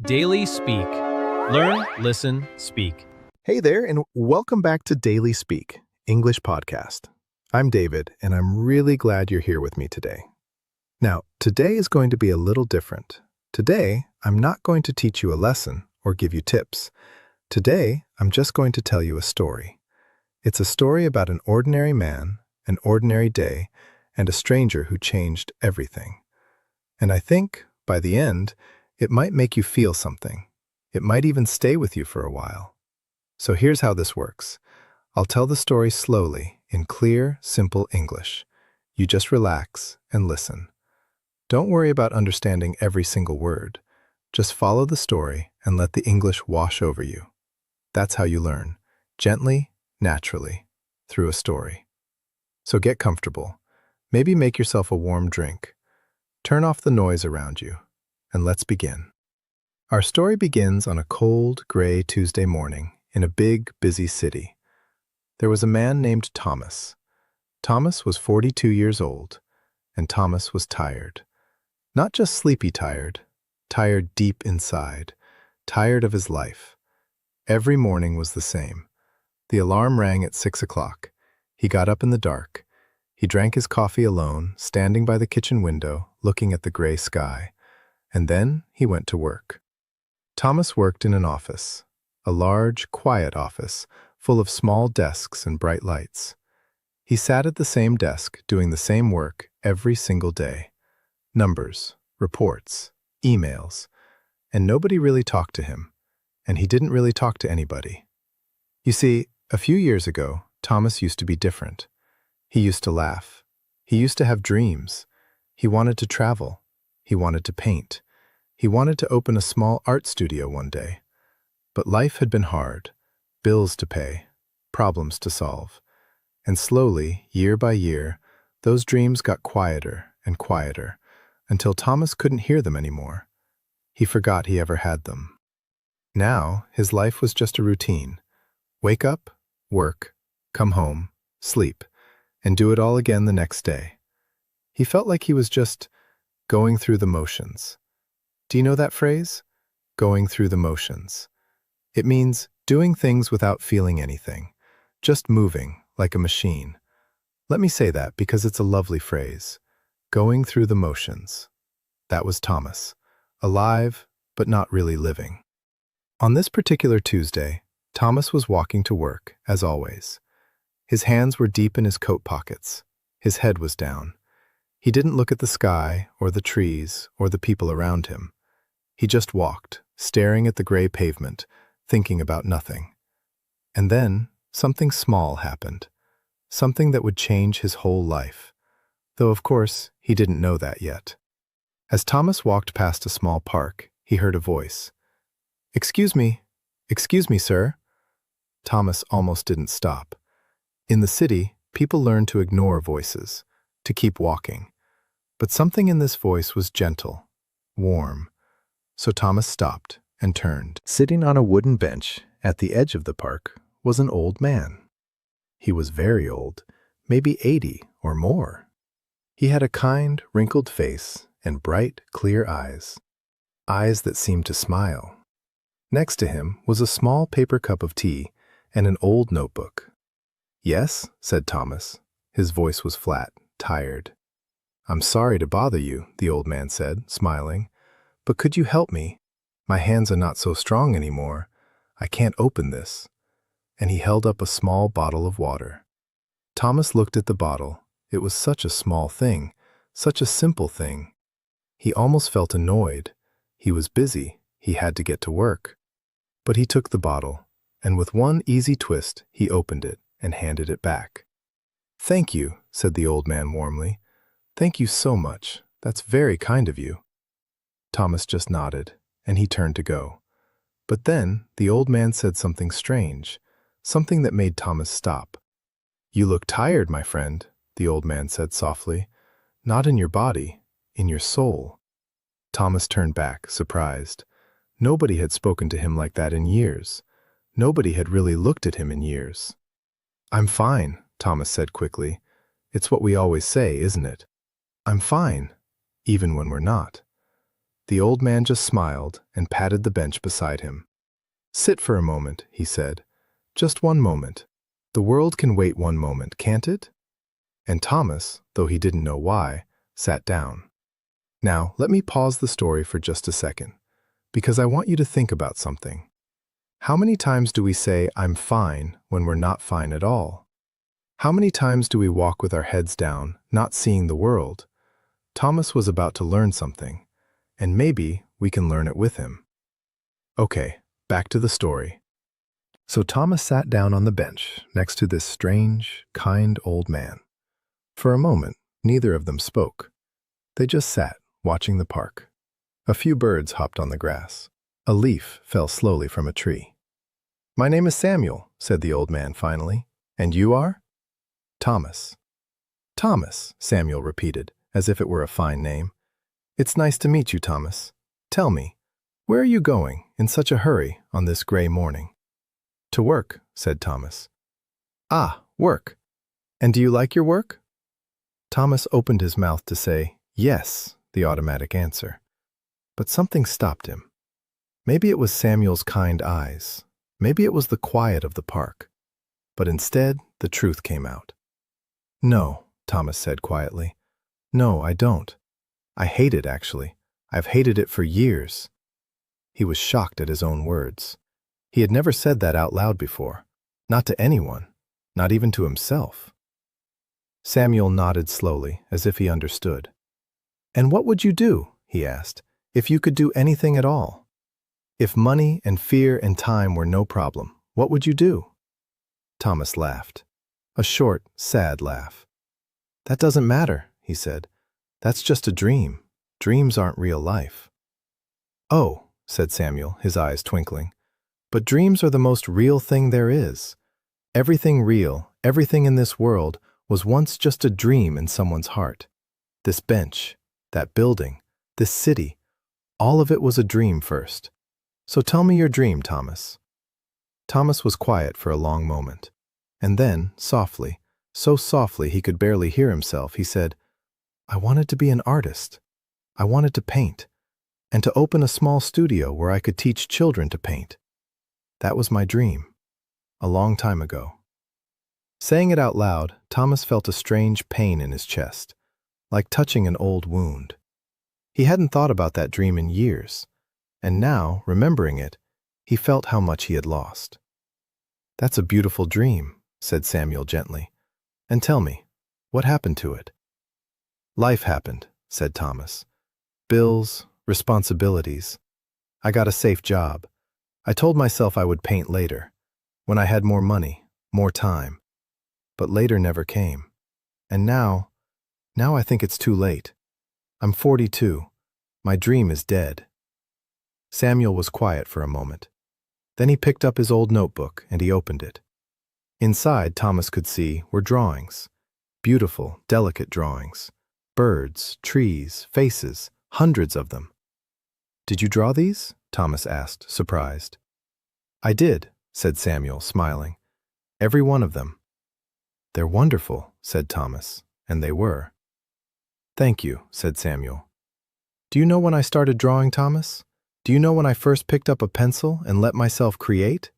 Daily Speak. Learn, listen, speak. Hey there, and welcome back to Daily Speak, English podcast. I'm David, and I'm really glad you're here with me today. Now, today is going to be a little different. Today, I'm not going to teach you a lesson or give you tips. Today, I'm just going to tell you a story. It's a story about an ordinary man, an ordinary day, and a stranger who changed everything. And I think, by the end, it might make you feel something. It might even stay with you for a while. So here's how this works. I'll tell the story slowly, in clear, simple English. You just relax and listen. Don't worry about understanding every single word. Just follow the story and let the English wash over you. That's how you learn, gently, naturally, through a story. So get comfortable. Maybe make yourself a warm drink. Turn off the noise around you, and let's begin. Our story begins on a cold, gray Tuesday morning in a big, busy city. There was a man named Thomas. Thomas was 42 years old, and Thomas was tired. Not just sleepy tired, tired deep inside, tired of his life. Every morning was the same. The alarm rang at 6 o'clock. He got up in the dark. He drank his coffee alone, standing by the kitchen window, looking at the gray sky. And then he went to work. Thomas worked in an office, a large, quiet office, full of small desks and bright lights. He sat at the same desk, doing the same work every single day. Numbers, reports, emails, and nobody really talked to him, and he didn't really talk to anybody. You see, a few years ago, Thomas used to be different. He used to laugh. He used to have dreams. He wanted to travel. He wanted to paint. He wanted to open a small art studio one day. But life had been hard, bills to pay, problems to solve. And slowly, year by year, those dreams got quieter and quieter, until Thomas couldn't hear them anymore. He forgot he ever had them. Now, his life was just a routine. Wake up, work, come home, sleep, and do it all again the next day. He felt like he was just going through the motions. Do you know that phrase? Going through the motions. It means doing things without feeling anything, just moving like a machine. Let me say that because it's a lovely phrase. Going through the motions. That was Thomas, alive but not really living. On this particular Tuesday, Thomas was walking to work, as always. His hands were deep in his coat pockets. His head was down. He didn't look at the sky or the trees or the people around him. He just walked, staring at the gray pavement, thinking about nothing. And then, something small happened. Something that would change his whole life. Though, of course, he didn't know that yet. As Thomas walked past a small park, he heard a voice. Excuse me, sir." Thomas almost didn't stop. In the city, people learned to ignore voices, to keep walking. But something in this voice was gentle, warm. So Thomas stopped and turned. Sitting on a wooden bench at the edge of the park was an old man. He was very old, maybe 80 or more. He had a kind, wrinkled face and bright, clear eyes that seemed to smile. Next to him was a small paper cup of tea and an old notebook. "Yes," said Thomas. His voice was flat, tired. "I'm sorry to bother you," the old man said, smiling. "But could you help me? My hands are not so strong anymore. I can't open this." And he held up a small bottle of water. Thomas looked at the bottle. It was such a small thing, such a simple thing. He almost felt annoyed. He was busy. He had to get to work. But he took the bottle, and with one easy twist, he opened it and handed it back. "Thank you," said the old man warmly. "Thank you so much. That's very kind of you." Thomas just nodded, and he turned to go. But then the old man said something strange, something that made Thomas stop. "You look tired, my friend," the old man said softly. "Not in your body, in your soul." Thomas turned back, surprised. Nobody had spoken to him like that in years. Nobody had really looked at him in years. "I'm fine," Thomas said quickly. "It's what we always say, isn't it? I'm fine, even when we're not." The old man just smiled and patted the bench beside him. "Sit for a moment," he said. "Just one moment. The world can wait one moment, can't it?" And Thomas, though he didn't know why, sat down. Now, let me pause the story for just a second, because I want you to think about something. How many times do we say, "I'm fine," when we're not fine at all? How many times do we walk with our heads down, not seeing the world? Thomas was about to learn something, and maybe we can learn it with him. Okay, back to the story. So Thomas sat down on the bench next to this strange, kind old man. For a moment, neither of them spoke. They just sat, watching the park. A few birds hopped on the grass. A leaf fell slowly from a tree. "My name is Samuel," said the old man finally. "And you are?" "Thomas." "Thomas," Samuel repeated, as if it were a fine name. "It's nice to meet you, Thomas. Tell me, where are you going in such a hurry on this gray morning?" "To work," said Thomas. "Ah, work. And do you like your work?" Thomas opened his mouth to say, "Yes," the automatic answer. But something stopped him. Maybe it was Samuel's kind eyes. Maybe it was the quiet of the park. But instead, the truth came out. "No," Thomas said quietly. "No, I don't. I hate it, actually. I've hated it for years." He was shocked at his own words. He had never said that out loud before. Not to anyone. Not even to himself. Samuel nodded slowly, as if he understood. "And what would you do," he asked, "if you could do anything at all? If money and fear and time were no problem, what would you do?" Thomas laughed. A short, sad laugh. "That doesn't matter," he said. "That's just a dream. Dreams aren't real life." "Oh," said Samuel, his eyes twinkling. "But dreams are the most real thing there is. Everything real, everything in this world, was once just a dream in someone's heart. This bench, that building, this city, all of it was a dream first. So tell me your dream, Thomas." Thomas was quiet for a long moment. And then, softly, so softly he could barely hear himself, he said, "I wanted to be an artist. I wanted to paint, and to open a small studio where I could teach children to paint. That was my dream, a long time ago." Saying it out loud, Thomas felt a strange pain in his chest, like touching an old wound. He hadn't thought about that dream in years, and now, remembering it, he felt how much he had lost. "That's a beautiful dream," said Samuel gently. "And tell me, what happened to it?" "Life happened," said Thomas. "Bills, responsibilities. I got a safe job. I told myself I would paint later, when I had more money, more time. But later never came. And now I think it's too late. I'm 42. My dream is dead." Samuel was quiet for a moment. Then he picked up his old notebook and he opened it. Inside, Thomas could see, were drawings. Beautiful, delicate drawings. Birds, trees, faces, hundreds of them. "Did you draw these?" Thomas asked, surprised. "I did," said Samuel, smiling. "Every one of them." "They're wonderful," said Thomas, and they were. "Thank you," said Samuel. "Do you know when I started drawing, Thomas? Do you know when I first picked up a pencil and let myself create?"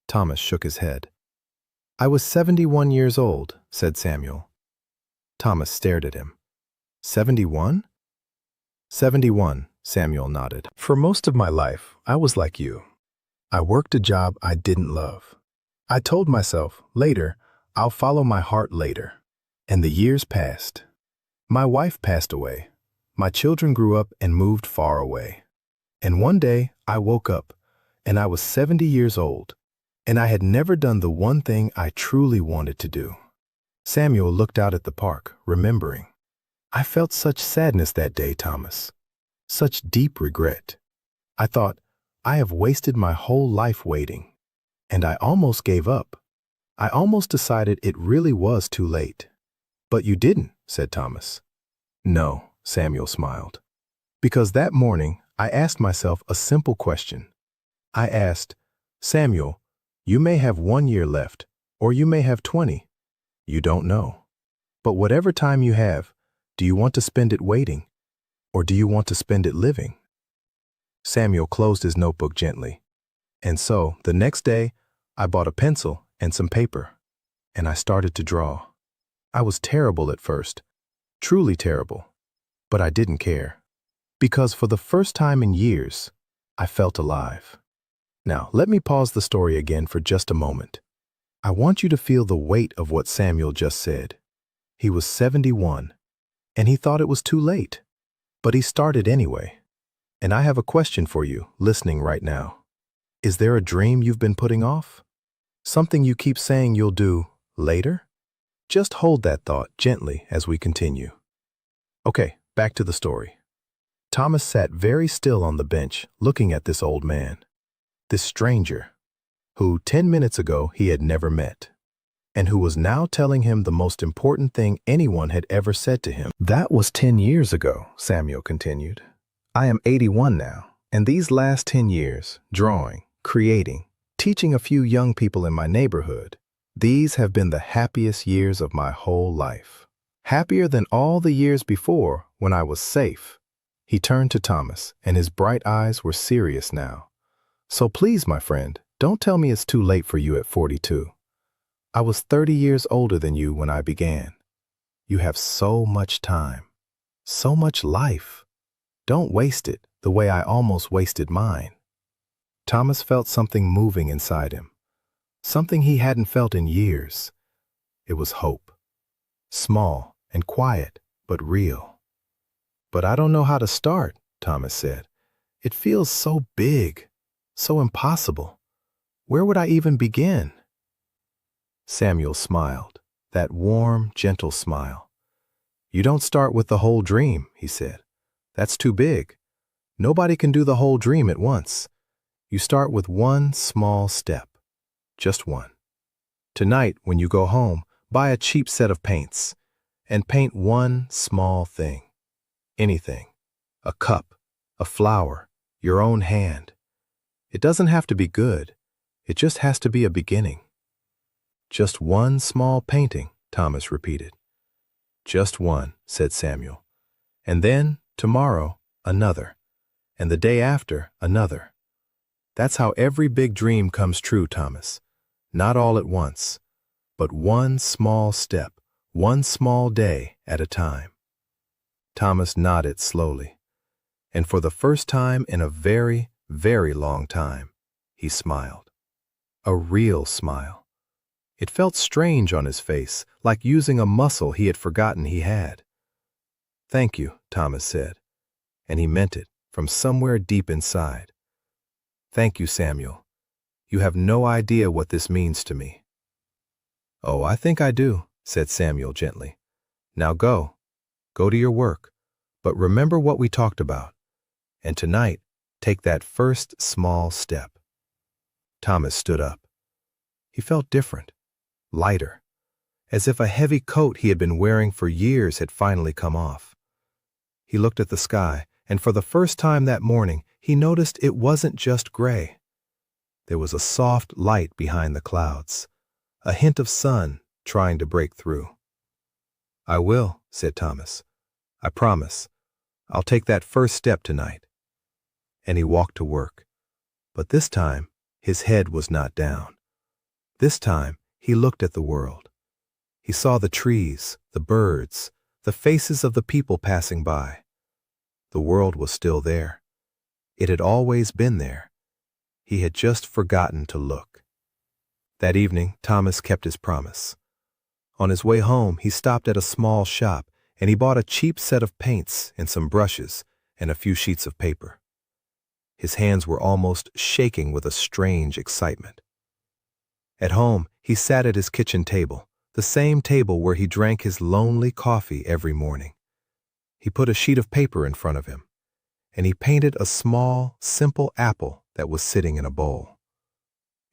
Thomas shook his head. "I was 71 years old," said Samuel. Thomas stared at him. 71? 71, Samuel nodded. "For most of my life, I was like you. I worked a job I didn't love. I told myself, later, I'll follow my heart later. And the years passed. My wife passed away. My children grew up and moved far away. And one day, I woke up, and I was 70 years old, and I had never done the one thing I truly wanted to do." Samuel looked out at the park, remembering. "I felt such sadness that day, Thomas. Such deep regret. I thought, I have wasted my whole life waiting. And I almost gave up. I almost decided it really was too late." "But you didn't," said Thomas. "No," Samuel smiled. "Because that morning, I asked myself a simple question. I asked, Samuel, you may have 1 year left, or you may have 20. You don't know. But whatever time you have, do you want to spend it waiting? Or do you want to spend it living? Samuel closed his notebook gently. And so, the next day, I bought a pencil and some paper, and I started to draw. I was terrible at first, truly terrible, but I didn't care. Because for the first time in years, I felt alive. Now, let me pause the story again for just a moment. I want you to feel the weight of what Samuel just said. He was 71, and he thought it was too late. But he started anyway. And I have a question for you, listening right now. Is there a dream you've been putting off? Something you keep saying you'll do later? Just hold that thought gently as we continue. Okay, back to the story. Thomas sat very still on the bench, looking at this old man, this stranger, who 10 minutes ago he had never met, and who was now telling him the most important thing anyone had ever said to him. That was 10 years ago, Samuel continued. I am 81 now, and these last 10 years, drawing, creating, teaching a few young people in my neighborhood, these have been the happiest years of my whole life. Happier than all the years before when I was safe. He turned to Thomas, and his bright eyes were serious now. So please, my friend, don't tell me it's too late for you at 42. I was 30 years older than you when I began. You have so much time, so much life. Don't waste it the way I almost wasted mine. Thomas felt something moving inside him, something he hadn't felt in years. It was hope. Small and quiet, but real. But I don't know how to start, Thomas said. It feels so big, so impossible. Where would I even begin? Samuel smiled, that warm, gentle smile. You don't start with the whole dream, he said. That's too big. Nobody can do the whole dream at once. You start with one small step, just one. Tonight, when you go home, buy a cheap set of paints and paint one small thing. Anything. A cup, a flower, your own hand. It doesn't have to be good. It just has to be a beginning. Just one small painting, Thomas repeated. Just one, said Samuel. And then, tomorrow, another. And the day after, another. That's how every big dream comes true, Thomas. Not all at once, but one small step, one small day at a time. Thomas nodded slowly, and for the first time in a very, very long time, he smiled. A real smile. It felt strange on his face, like using a muscle he had forgotten he had. Thank you, Thomas said, and he meant it from somewhere deep inside. Thank you, Samuel. You have no idea what this means to me. Oh, I think I do, said Samuel gently. Now go. Go to your work, but remember what we talked about. And tonight, take that first small step. Thomas stood up. He felt different, lighter, as if a heavy coat he had been wearing for years had finally come off. He looked at the sky, and for the first time that morning, he noticed it wasn't just gray. There was a soft light behind the clouds, a hint of sun trying to break through. I will, said Thomas. I promise. I'll take that first step tonight. And he walked to work. But this time, his head was not down. This time, he looked at the world. He saw the trees, the birds, the faces of the people passing by. The world was still there. It had always been there. He had just forgotten to look. That evening, Thomas kept his promise. On his way home, he stopped at a small shop and he bought a cheap set of paints and some brushes and a few sheets of paper. His hands were almost shaking with a strange excitement. At home, he sat at his kitchen table, the same table where he drank his lonely coffee every morning. He put a sheet of paper in front of him, and he painted a small, simple apple that was sitting in a bowl.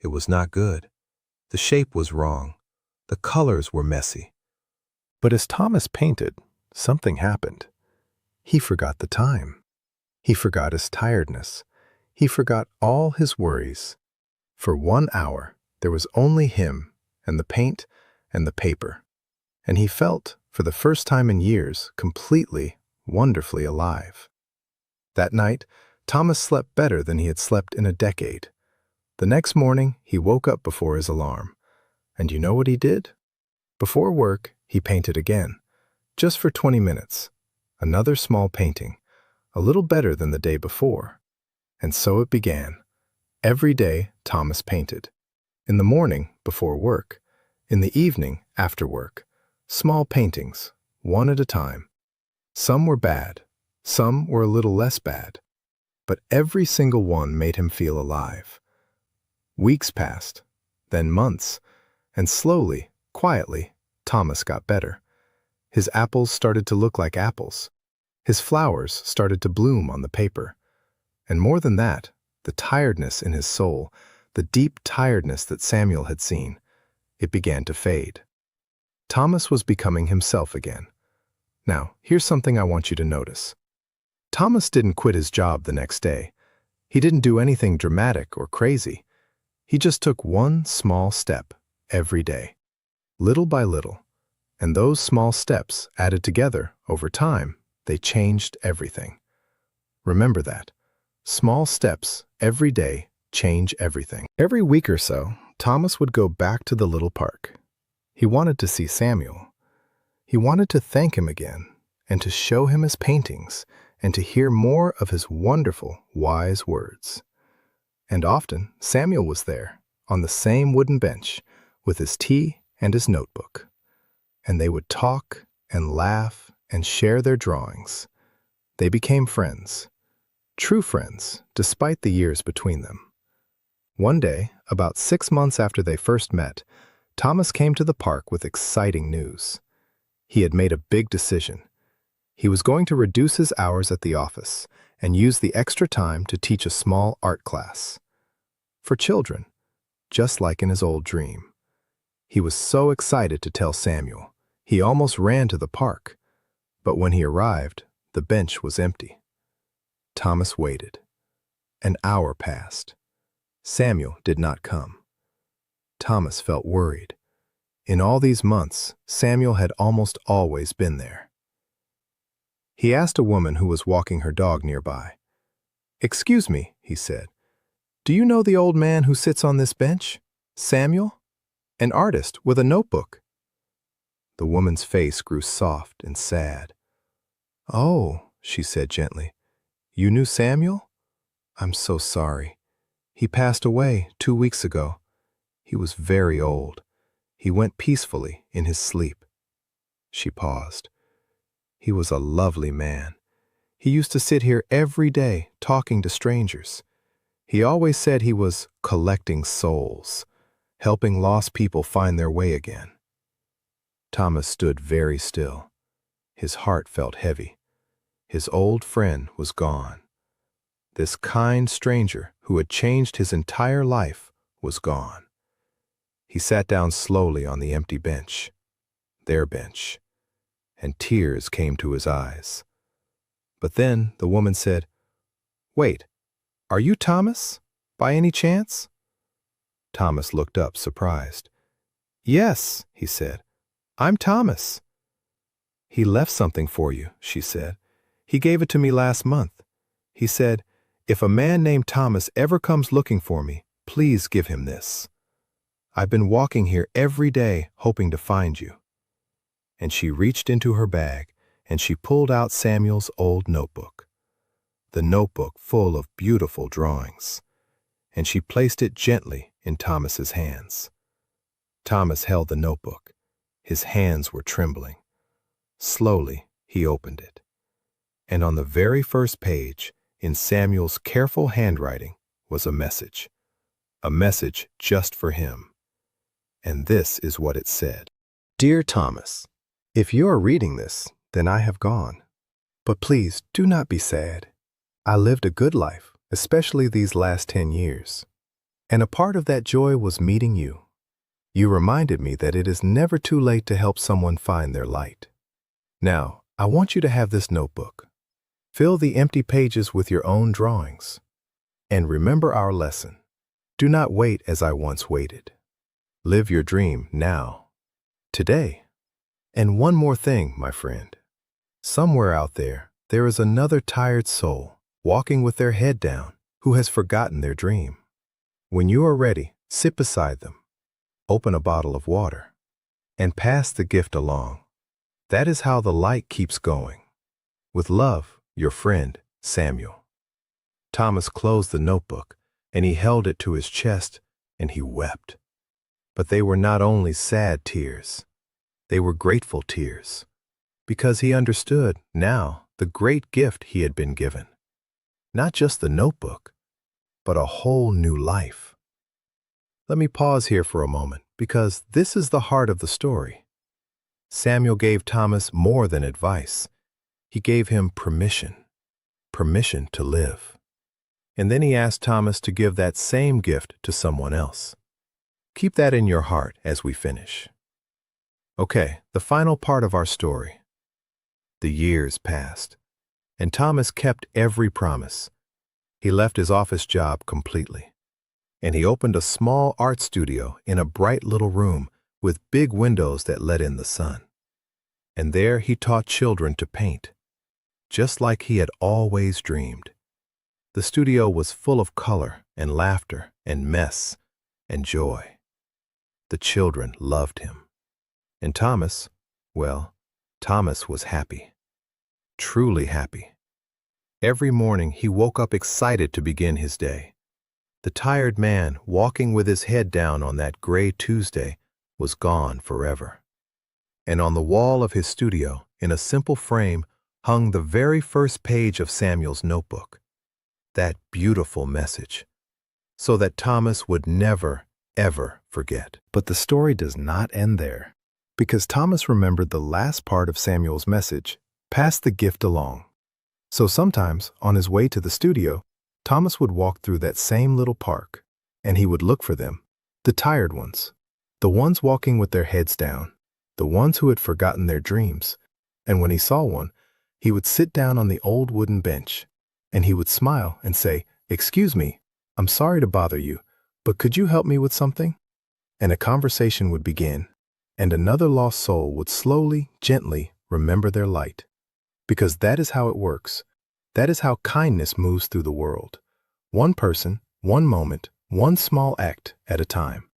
It was not good. The shape was wrong. The colors were messy. But as Thomas painted, something happened. He forgot the time. He forgot his tiredness. He forgot all his worries. For 1 hour, there was only him and the paint and the paper. And he felt, for the first time in years, completely, wonderfully alive. That night, Thomas slept better than he had slept in a decade. The next morning, he woke up before his alarm. And you know what he did? Before work, he painted again, just for 20 minutes. Another small painting, a little better than the day before. And so it began. Every day, Thomas painted. In the morning, before work. In the evening, after work. Small paintings, one at a time. Some were bad, some were a little less bad. But every single one made him feel alive. Weeks passed, then months, and slowly, quietly, Thomas got better. His apples started to look like apples. His flowers started to bloom on the paper. And more than that, the tiredness in his soul, the deep tiredness that Samuel had seen, it began to fade. Thomas was becoming himself again. Now, here's something I want you to notice. Thomas didn't quit his job the next day. He didn't do anything dramatic or crazy. He just took one small step every day, little by little. And those small steps added together over time, they changed everything. Remember that. Small steps every day change everything. Every week or so, Thomas would go back to the little park. He wanted to see Samuel. He wanted to thank him again and to show him his paintings and to hear more of his wonderful, wise words. And often, Samuel was there, on the same wooden bench, with his tea and his notebook. And they would talk and laugh and share their drawings. They became friends, true friends, despite the years between them. One day, about 6 months after they first met, Thomas came to the park with exciting news. He had made a big decision. He was going to reduce his hours at the office and use the extra time to teach a small art class. For children, just like in his old dream. He was so excited to tell Samuel. He almost ran to the park. But when he arrived, the bench was empty. Thomas waited. An hour passed. Samuel did not come. Thomas felt worried. In all these months, Samuel had almost always been there. He asked a woman who was walking her dog nearby. "Excuse me," he said. "Do you know the old man who sits on this bench? Samuel? An artist with a notebook." The woman's face grew soft and sad. "Oh," she said gently. "You knew Samuel? I'm so sorry. He passed away 2 weeks ago. He was very old. He went peacefully in his sleep." She paused. "He was a lovely man. He used to sit here every day talking to strangers. He always said he was collecting souls, helping lost people find their way again." Thomas stood very still. His heart felt heavy. His old friend was gone. This kind stranger who had changed his entire life was gone. He sat down slowly on the empty bench, their bench, and tears came to his eyes. But then the woman said, "Wait, are you Thomas, by any chance?" Thomas looked up, surprised. "Yes," he said, "I'm Thomas." "He left something for you," she said. "He gave it to me last month. He said, 'If a man named Thomas ever comes looking for me, please give him this. I've been walking here every day hoping to find you.'" And she reached into her bag and she pulled out Samuel's old notebook, the notebook full of beautiful drawings, and she placed it gently in Thomas's hands. Thomas held the notebook. His hands were trembling. Slowly, he opened it. And on the very first page, in Samuel's careful handwriting, was a message just for him. And this is what it said. "Dear Thomas, if you are reading this, then I have gone. But please do not be sad. I lived a good life, especially these last 10 years. And a part of that joy was meeting you. You reminded me that it is never too late to help someone find their light. Now, I want you to have this notebook. Fill the empty pages with your own drawings. And remember our lesson. Do not wait as I once waited. Live your dream now, today. And one more thing, my friend. Somewhere out there, there is another tired soul walking with their head down who has forgotten their dream. When you are ready, sit beside them, open a bottle of water, and pass the gift along. That is how the light keeps going. With love, your friend, Samuel. Thomas closed the notebook, and he held it to his chest, and he wept. But they were not only sad tears, they were grateful tears, because he understood now the great gift he had been given. Not just the notebook, but a whole new life. Let me pause here for a moment, because this is the heart of the story. Samuel gave Thomas more than advice. He gave him permission to live. And then he asked Thomas to give that same gift to someone else. Keep that in your heart as we finish. Okay, the final part of our story. The years passed, and Thomas kept every promise. He left his office job completely, and he opened a small art studio in a bright little room with big windows that let in the sun. And there he taught children to paint, just like he had always dreamed. The studio was full of color and laughter and mess and joy. The children loved him. And Thomas, well, Thomas was happy, truly happy. Every morning he woke up excited to begin his day. The tired man walking with his head down on that gray Tuesday was gone forever. And on the wall of his studio, in a simple frame, hung the very first page of Samuel's notebook. That beautiful message, so that Thomas would never, ever forget. But the story does not end there, because Thomas remembered the last part of Samuel's message, pass the gift along. So sometimes, on his way to the studio, Thomas would walk through that same little park, and he would look for them, the tired ones, the ones walking with their heads down, the ones who had forgotten their dreams. And when he saw one, he would sit down on the old wooden bench, and he would smile and say, "Excuse me, I'm sorry to bother you, but could you help me with something?" And a conversation would begin, and another lost soul would slowly, gently remember their light. Because that is how it works. That is how kindness moves through the world. One person, one moment, one small act at a time.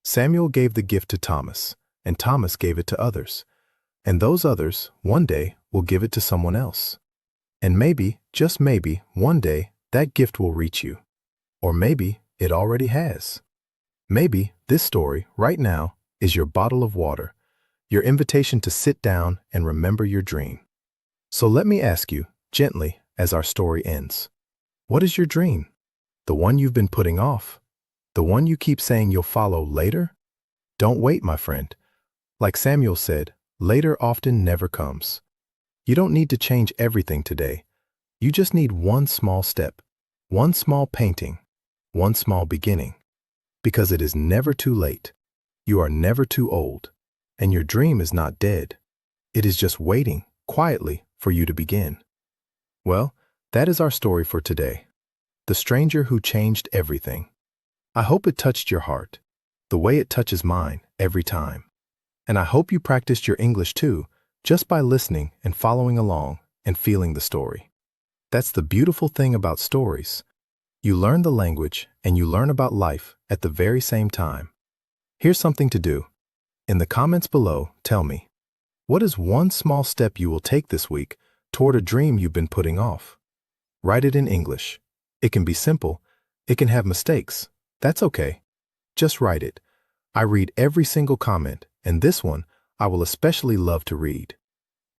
Samuel gave the gift to Thomas, and Thomas gave it to others. And those others, one day, will give it to someone else. And maybe, just maybe, one day, that gift will reach you. Or maybe it already has. Maybe this story, right now, is your bottle of water, your invitation to sit down and remember your dream. So let me ask you, gently, as our story ends, what is your dream? The one you've been putting off? The one you keep saying you'll follow later? Don't wait, my friend. Like Samuel said, later often never comes. You don't need to change everything today. You just need one small step, one small painting, one small beginning. Because it is never too late. You are never too old. And your dream is not dead. It is just waiting, quietly, for you to begin. Well, that is our story for today. The stranger who changed everything. I hope it touched your heart, the way it touches mine every time. And I hope you practiced your English too, just by listening and following along and feeling the story. That's the beautiful thing about stories. You learn the language and you learn about life at the very same time. Here's something to do. In the comments below, tell me, what is one small step you will take this week toward a dream you've been putting off? Write it in English. It can be simple. It can have mistakes. That's okay. Just write it. I read every single comment, and this one I will especially love to read.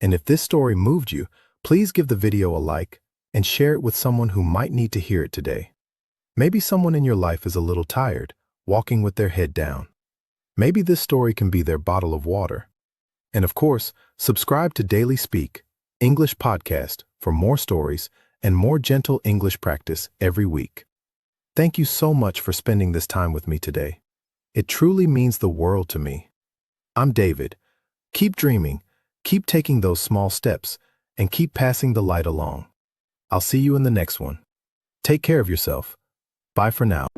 And if this story moved you, please give the video a like and share it with someone who might need to hear it today. Maybe someone in your life is a little tired, walking with their head down. Maybe this story can be their bottle of water. And of course, subscribe to Daily Speak, English podcast for more stories and more gentle English practice every week. Thank you so much for spending this time with me today. It truly means the world to me. I'm David. Keep dreaming, keep taking those small steps, and keep passing the light along. I'll see you in the next one. Take care of yourself. Bye for now.